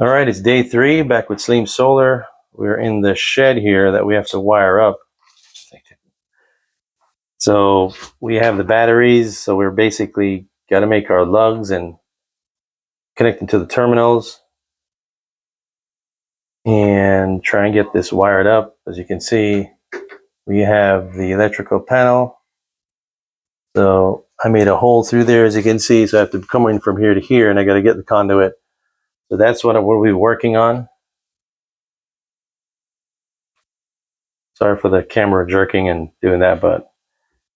All right, it's day 3 back with SleemSolar. We're in the shed here that we have to wire up. So we have the batteries, so we're basically got to make our lugs and connect them to the terminals and try and get this wired up. As you can see, we have the electrical panel. So I made a hole through there, as you can see, so I have to come in from here to here, and I got to get the conduit. So that's what we'll be working on. Sorry for the camera jerking and doing that, but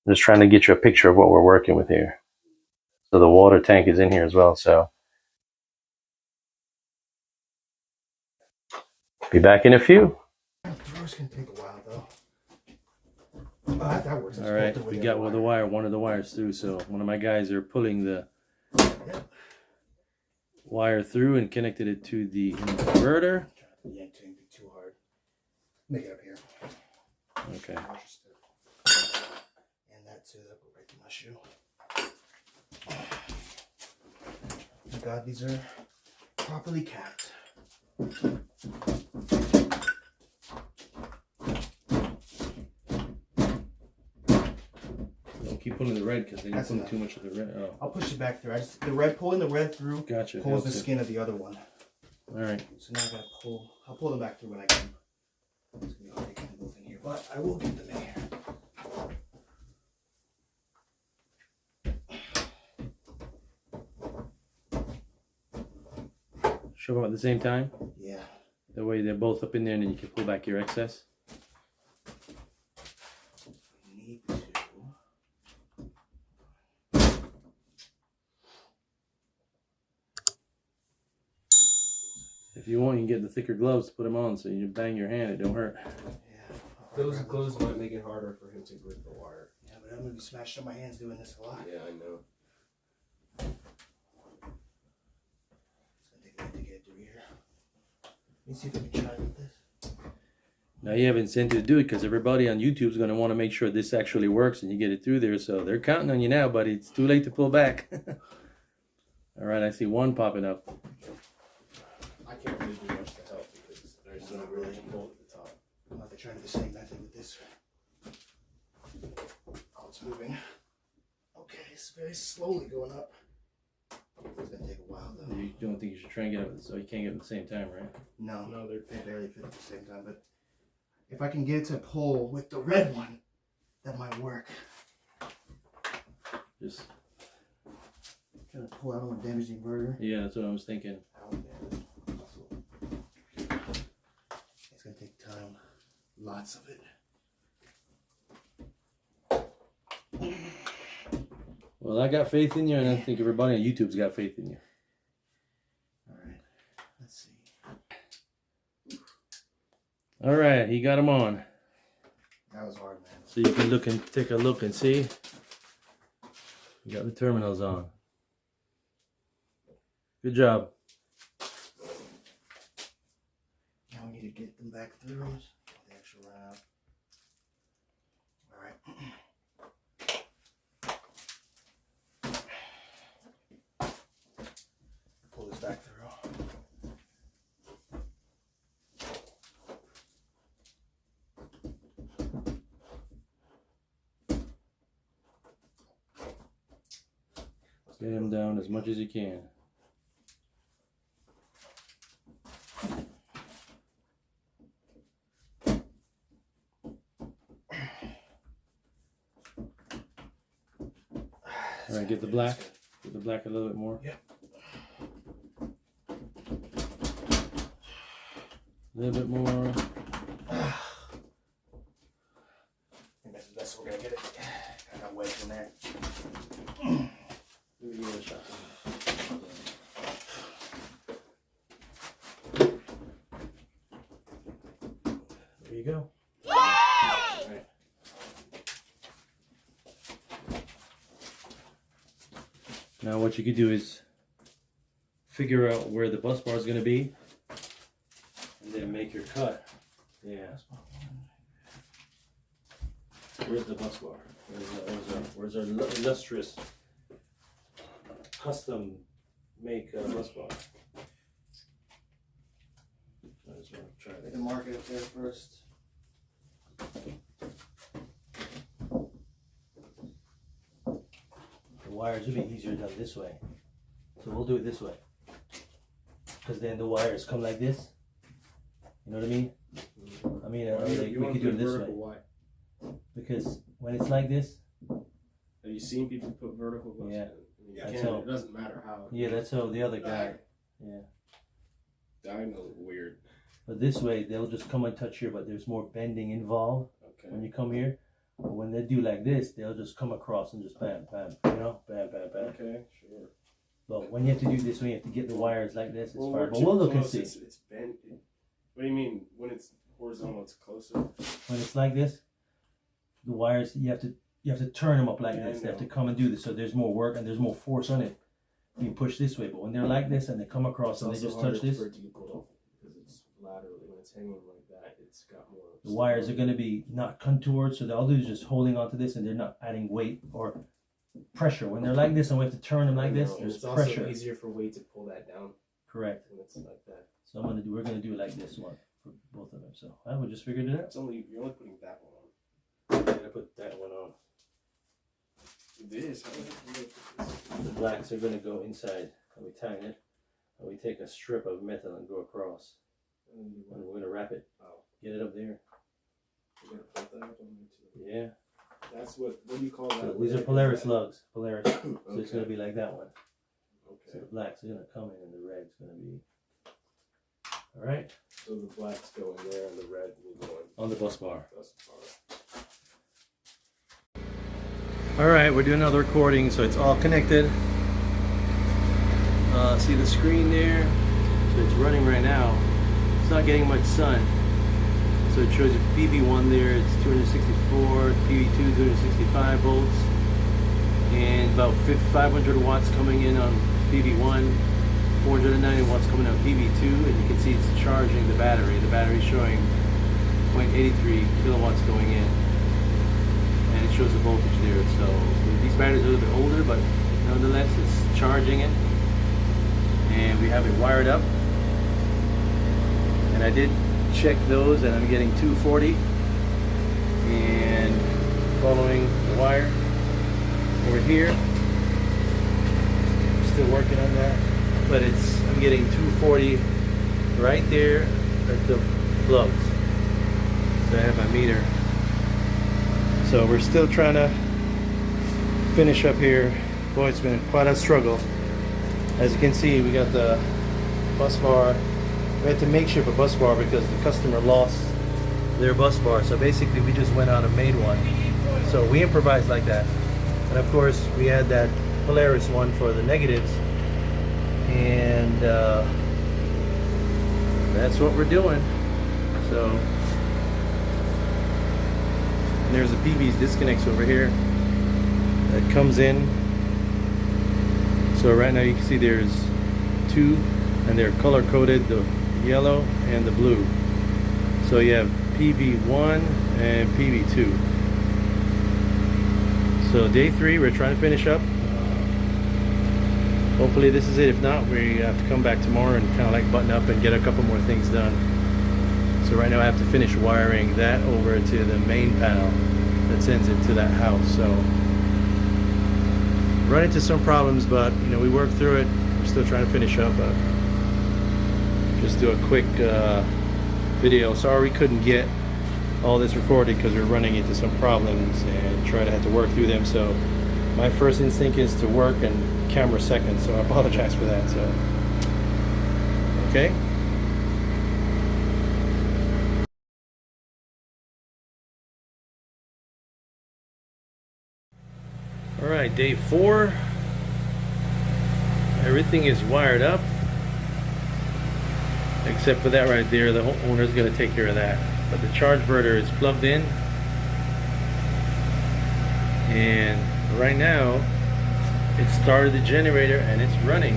I'm just trying to get you a picture of what we're working with here. So the water tank is in here as well, so be back in a few. Throwers can take a while though. Oh, that works. All right, we got one of the wires through, so one of my guys are pulling the wire through and connected it to the inverter. Yank to be too hard. Make it up here. Okay. And that too, that'll go right through my shoe. Oh God, these are properly capped. Don't keep pulling the red because then you're pulling too much of the red. Oh. I'll push it back through. Pulling the red through. Gotcha. Pulls the skin of the other one. All right. So now I gotta pull. I'll pull them back through when I can. It's gonna be hard to get them both in here, but I will get them in here. Show them at the same time? Yeah. That way they're both up in there and then you can pull back your excess. Need to. If you want, you can get the thicker gloves to put them on so you bang your hand, it don't hurt. Yeah. Those gloves might make it harder for him to grip the wire. Yeah, but I'm gonna be smashing up my hands doing this a lot. Yeah, I know. It's gonna take a minute to get through here. Let me see if I can try with this. Now you have incentive to do it because everybody on YouTube is going to want to make sure this actually works and you get it through there. So they're counting on you now, but it's too late to pull back. All right, I see one popping up. I can't really do much to help because there's no really pull at the top. I'm about to try the same method with this. Oh, it's moving. Okay, it's very slowly going up. It's gonna take a while though. You don't think you should try and get it, so you can't get it at the same time, right? No, they barely fit at the same time. But if I can get it to pull with the red one, that might work. Just Trying to pull out on the damaged inverter. yeah, that's what I was thinking. It's gonna take time. Lots of it. Well, I got faith in you, and I think everybody on YouTube's got faith in you. All right, let's see. All right, he got them on. That was hard, man. So you can look and take a look and see. You got the terminals on. Good job. Now we need to get them back through. The actual route. All right. Pull this back through. Get him down as much as you can. All right, get the black. Get the black a little bit more. Yep. A little bit more. I think that's the best we're gonna get it. I got wedged in there. Let me give it a shot. There you go. All right. Now what you could do is figure out where the bus bar is going to be and then make your cut. Yeah. Where's the bus bar? Where's our illustrious custom make bus bar? So try I this. can mark it up there first. The wires will be easier done this way. So we'll do it this way. Because then the wires come like this. You know what I mean? I mean, we could do it this way. Why? Because when it's like this, Have you seen people put vertical ones? Yeah. You That's can't, how- it doesn't matter how. yeah, that's how the other guy, yeah. Diagonal is weird. But this way, they'll just come and touch here, but there's more bending involved when Okay. you come here. But when they do like this, they'll just come across and just bam, bam, you know, bam, bam, bam. Okay, sure. But when you have to do this, when you have to get the wires like this, it's Well, fine. we're But too we'll look and close, see. It's bent. What do you mean? When it's horizontal, it's closer? When it's like this, the wires you have to turn them up like Yeah, I this. They have to know. come and do this, so there's more work and there's more force on it. You push this way, but when they're like this and they come across It's and they also just harder touch this, for it to get pulled off because it's laterally. When it's hanging like that, it's got more. the wires are going to be not contoured, so all they'll do is just holding onto this, and they're not adding weight or pressure. When they're like this and we have to turn them like this, And there's it's also pressure. easier for weight to pull that down Correct. when it's like that. So we're gonna do it like this one for both of them. So I would just figured it out. You're only putting that one on. I'm gonna put that one on. This. How the heck do you put this? The blacks are gonna go inside, and we tie it, and we take a strip of metal and go across, And you and want- we're gonna wrap it. Oh, Get it up there. you gotta put that up on there too. Yeah. That's what do you call So that? these are Polaris lugs. Polaris. So it's Okay. gonna be like that one. So Okay. the blacks are gonna come in, and the red's gonna be. All right. So the blacks go in there and the red will go in. On the bus bar. That's all right. All right, we're doing another recording, so it's all connected. See the screen there? So it's running right now. It's not getting much sun. So it shows you PV1 there, it's 264, PV2 265 volts, and about 500 watts coming in on PV1, 490 watts coming on PV2, and you can see it's charging the battery. The battery is showing 0.83 kilowatts going in. And it shows the voltage there. So these batteries are a little bit older, but nonetheless it's charging it, and we have it wired up. And I did check those, and I'm getting 240, and following the wire over here, I'm still working on that, but I'm getting 240 right there at the plugs. So I have my meter. So we're still trying to finish up here. Boy, it's been quite a struggle. As you can see, we got the bus bar. We had to make sure for bus bar because the customer lost their bus bar. So basically we just went out and made one. So we improvised like that. And of course we had that Polaris one for the negatives. And that's what we're doing. So and there's the PV's disconnects over here that comes in. So right now you can see there's two, and they're color coded, the yellow and the blue. So you have PV1 and PV2. So day 3, we're trying to finish up. Hopefully this is it. If not, we have to come back tomorrow and kind of like button up and get a couple more things done. So right now I have to finish wiring that over to the main panel that sends it to that house. So run into some problems, but you know, we worked through it. We're still trying to finish up. Just do a quick video. Sorry we couldn't get all this recorded because we're running into some problems and have to work through them. So my first instinct is to work and camera second. So I apologize for that. So okay. All right, day 4. Everything is wired up except for that right there. The owner's going to take care of that. But the charge inverter is plugged in, and right now it started the generator and it's running.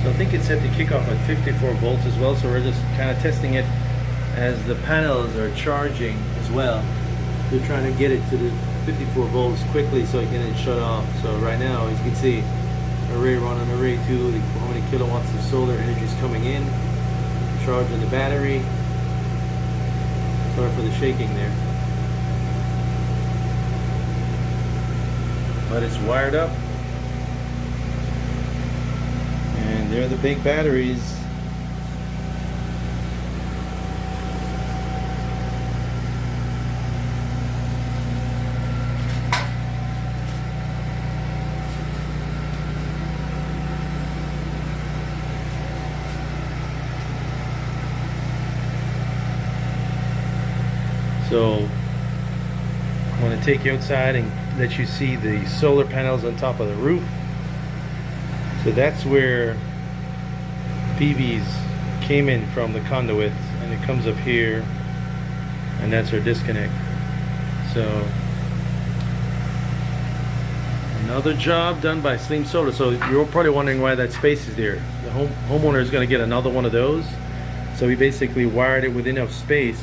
So I think it's set to kick off at 54 volts as well. So we're just kind of testing it as the panels are charging as well. We're trying to get it to the 54 volts quickly so it can shut off. So right now, as you can see, array 1 and array 2, how many kilowatts of solar energy is coming in, charging the battery. Sorry for the shaking there. But it's wired up. And there are the big batteries. So I want to take you outside and let you see the solar panels on top of the roof. So that's where PVs came in from, the conduit, and it comes up here, and that's our disconnect. So another job done by SleemSolar. So you're probably wondering why that space is there. The homeowner is going to get another one of those. So we basically wired it with enough space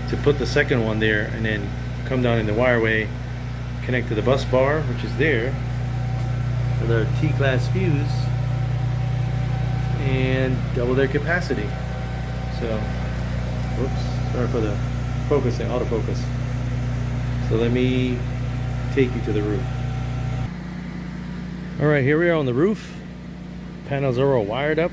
to put the second one there, and then come down in the wireway, connect to the bus bar, which is there, with our T-class fuse, and double their capacity. So, whoops, sorry for the focusing, autofocus. So let me take you to the roof. All right, here we are on the roof. Panels are all wired up.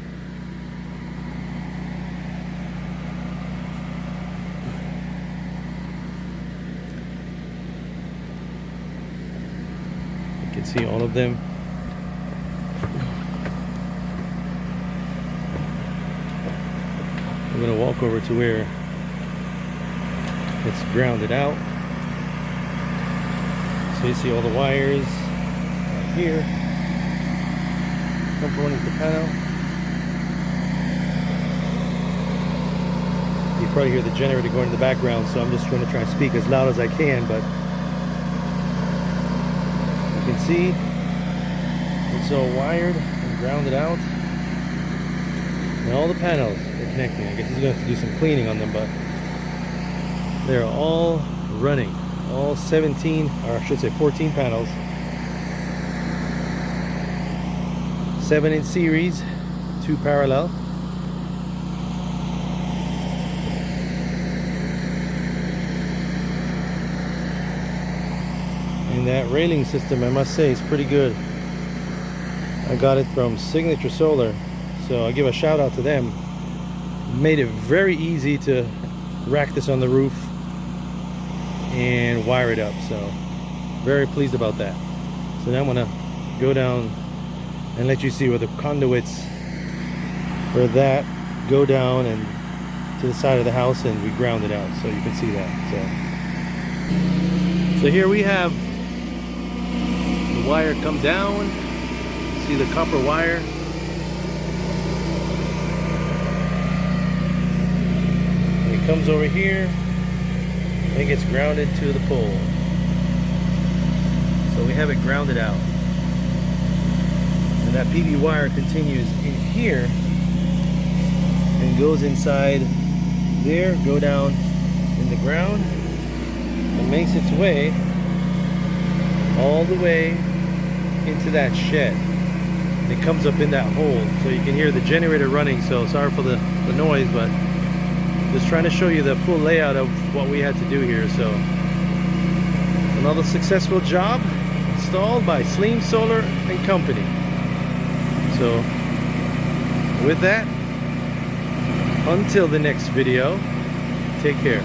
You can see all of them. I'm going to walk over to where it's grounded out. So you see all the wires right here. Come from underneath the panel. You probably hear the generator going in the background, so I'm just going to try and speak as loud as I can, but you can see it's all wired and grounded out. And all the panels are connecting. I guess he's going to have to do some cleaning on them, but they're all running. All 17, or I should say 14 panels. 7 in series, 2 parallel. And that railing system, I must say, is pretty good. I got it from Signature Solar, so I'll give a shout out to them. Made it very easy to rack this on the roof and wire it up, so very pleased about that. So now I'm gonna go down and let you see where the conduits for that go down and to the side of the house, and we ground it out so you can see that. So here we have the wire come down. See the copper wire. And it comes over here and it gets grounded to the pole. So we have it grounded out. And that PV wire continues in here and goes inside there, go down in the ground, and makes its way all the way into that shed. And it comes up in that hole, so you can hear the generator running. So sorry for the noise, but just trying to show you the full layout of what we had to do here. So another successful job installed by SleemSolar and Company. So with that, until the next video, take care.